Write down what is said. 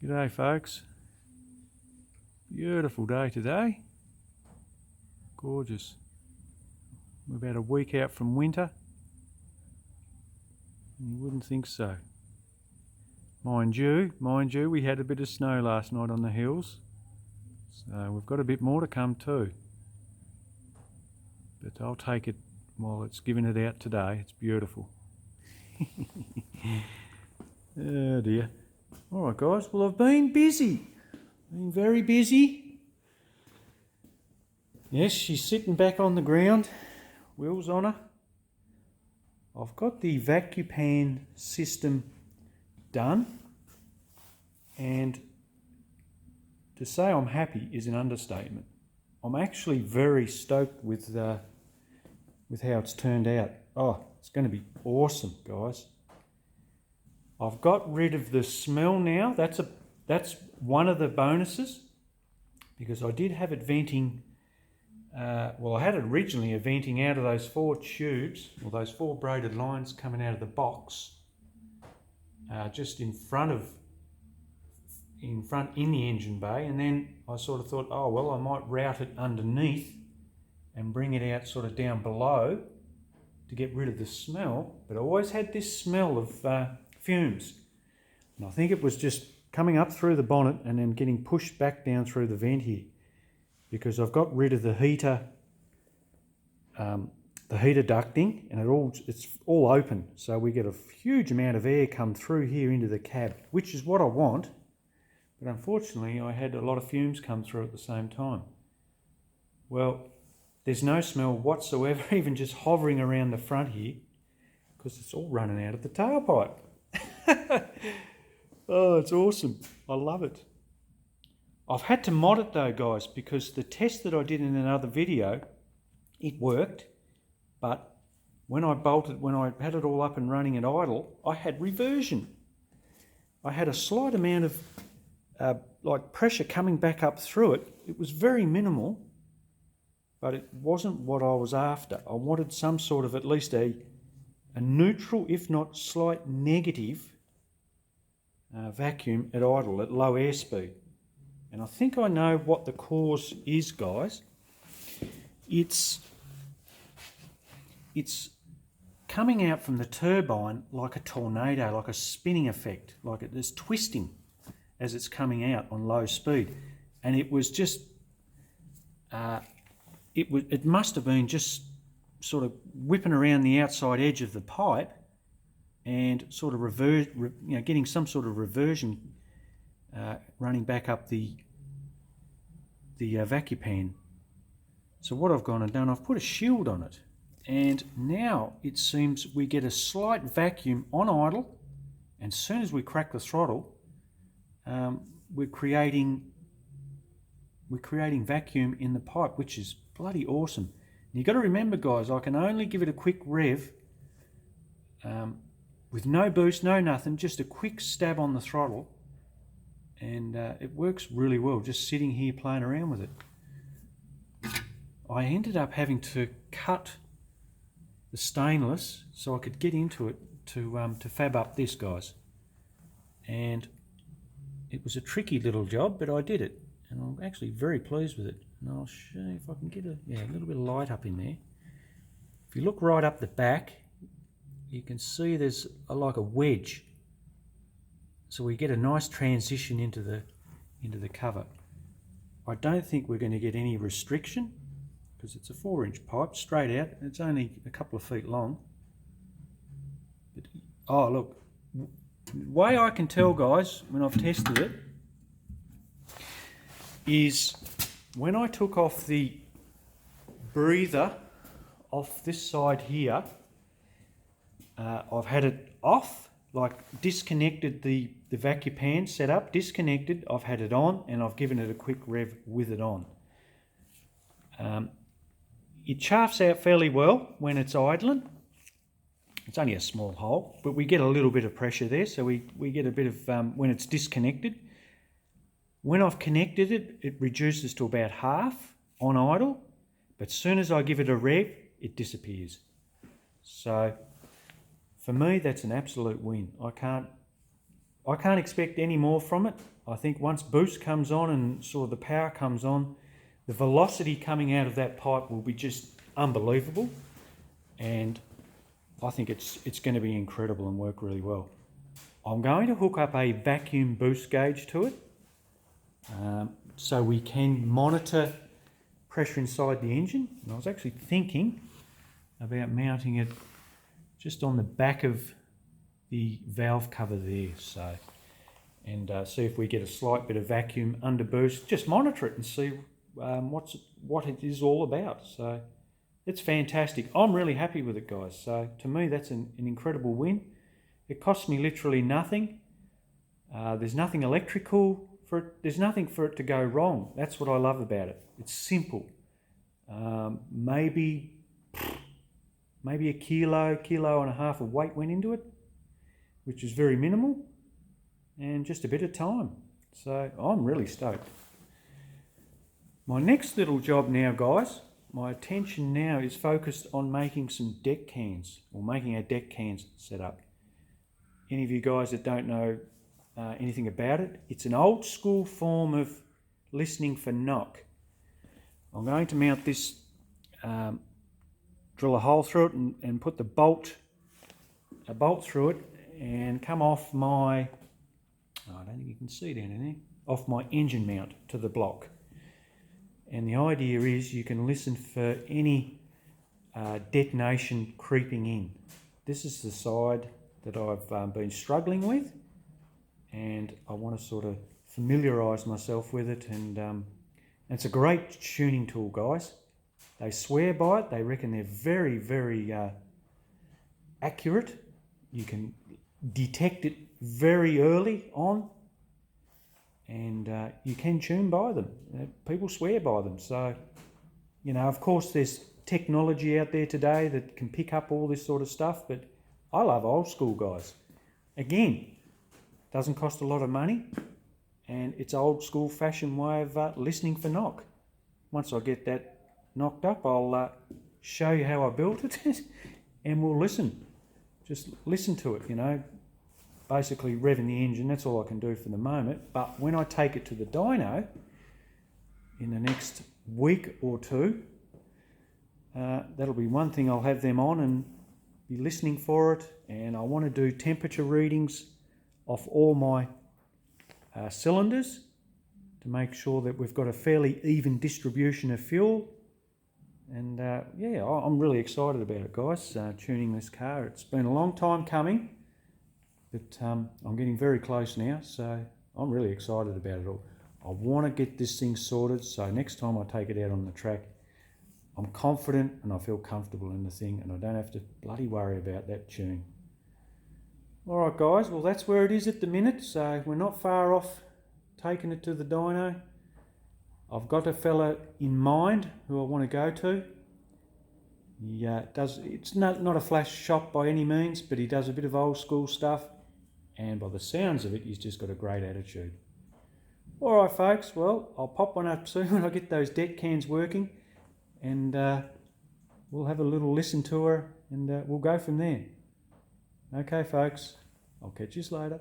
G'day folks, beautiful day today, gorgeous. We're about a week out from winter, you wouldn't think so. Mind you, we had a bit of snow last night on the hills, so we've got a bit more to come too. But I'll take it while it's giving it out today, it's beautiful. Oh dear. Alright guys, well I've been busy. Been very busy. Yes, she's sitting back on the ground. Wheels on her. I've got the Vacupan system done. And to say I'm happy is an understatement. I'm actually very stoked with how it's turned out. Oh, it's going to be awesome, guys. I've got rid of the smell now. That's one of the bonuses, because I did have it venting. Well, I had it originally venting out of those 4 tubes, or those 4 braided lines coming out of the box, just in the engine bay, and then I sort of thought, oh well, I might route it underneath and bring it out sort of down below to get rid of the smell. But I always had this smell of fumes, and I think it was just coming up through the bonnet and then getting pushed back down through the vent here, because I've got rid of the heater ducting, and it's all open, so we get a huge amount of air come through here into the cab, which is what I want. But unfortunately I had a lot of fumes come through at the same time. Well, there's no smell whatsoever, even just hovering around the front here, because it's all running out of the tailpipe. Oh, it's awesome. I love it. I've had to mod it though, guys, because the test that I did in another video, it worked, but when I had it all up and running at idle, I had reversion. I had a slight amount of like pressure coming back up through it. It was very minimal, but it wasn't what I was after. I wanted some sort of at least a neutral, if not slight negative vacuum at idle, at low airspeed. And I think I know what the cause is, guys. It's coming out from the turbine like a tornado, like a spinning effect, like there's twisting as it's coming out on low speed. And it was just, it must have been just sort of whipping around the outside edge of the pipe and sort of getting some sort of reversion running back up the Vacupan. So what I've gone and done, I've put a shield on it, and now it seems we get a slight vacuum on idle, and as soon as we crack the throttle, we're creating vacuum in the pipe, which is bloody awesome. And you've got to remember, guys, I can only give it a quick rev with no boost, no nothing, just a quick stab on the throttle, and it works really well just sitting here playing around with it. I ended up having to cut the stainless so I could get into it to fab up this, guys, and it was a tricky little job, but I did it, and I'm actually very pleased with it. And I'll show you if I can get a little bit of light up in there. If you look right up the back, you can see there's like a wedge, so we get a nice transition into the cover. I don't think we're going to get any restriction, because it's a 4-inch pipe straight out, and it's only a couple of feet long. But, oh look, the way I can tell, guys, when I've tested it, is when I took off the breather off this side here, I've had it off, like disconnected the Vacupan setup, disconnected, I've had it on, and I've given it a quick rev with it on. It chafes out fairly well when it's idling. It's only a small hole, but we get a little bit of pressure there, so we get a bit of, when it's disconnected. When I've connected it, it reduces to about half on idle, but as soon as I give it a rev, it disappears. So for me, that's an absolute win. I can't I can't expect any more from it. I think once boost comes on and sort of the power comes on, the velocity coming out of that pipe will be just unbelievable, and I think it's going to be incredible and work really well. I'm going to hook up a vacuum boost gauge to it, so we can monitor pressure inside the engine. And I was actually thinking about mounting it just on the back of the valve cover there, so, and see if we get a slight bit of vacuum under boost. Just monitor it and see what it is all about. So it's fantastic. I'm really happy with it, guys. So to me, that's an incredible win. It cost me literally nothing. There's nothing electrical for it. There's nothing for it to go wrong. That's what I love about it. It's simple. Maybe a kilo and a half of weight went into it, which is very minimal, and just a bit of time. So I'm really stoked. My next little job now, guys, my attention now is focused on making some deck cans, or making our deck cans set up. Any of you guys that don't know anything about it, it's an old school form of listening for knock. I'm going to mount this, drill a hole through it and put a bolt through it, and come off my, I don't think you can see down in there, off my engine mount to the block. And the idea is you can listen for any detonation creeping in. This is the side that I've been struggling with, and I want to sort of familiarise myself with it, and it's a great tuning tool, guys. They swear by it. They reckon they're very, very accurate. You can detect it very early on, and you can tune by them. People swear by them. So, you know, of course there's technology out there today that can pick up all this sort of stuff, but I love old school, guys. Again, doesn't cost a lot of money, and it's old school fashioned way of listening for knock. Once I get that knocked up, I'll show you how I built it and we'll listen. Just listen to it, you know, basically revving the engine. That's all I can do for the moment. But when I take it to the dyno in the next week or two, that'll be one thing I'll have them on and be listening for it. And I want to do temperature readings off all my cylinders to make sure that we've got a fairly even distribution of fuel. And yeah, I'm really excited about it, guys, tuning this car. It's been a long time coming, but I'm getting very close now, so I'm really excited about it all. I want to get this thing sorted, so next time I take it out on the track, I'm confident and I feel comfortable in the thing, and I don't have to bloody worry about that tune. Alright guys, well that's where it is at the minute, so we're not far off taking it to the dyno. I've got a fella in mind who I want to go to. It's not a flash shop by any means, but he does a bit of old school stuff, and by the sounds of it, he's just got a great attitude. Alright folks, well, I'll pop one up soon when I get those deck cans working, and we'll have a little listen to her, and we'll go from there. Okay folks, I'll catch you later.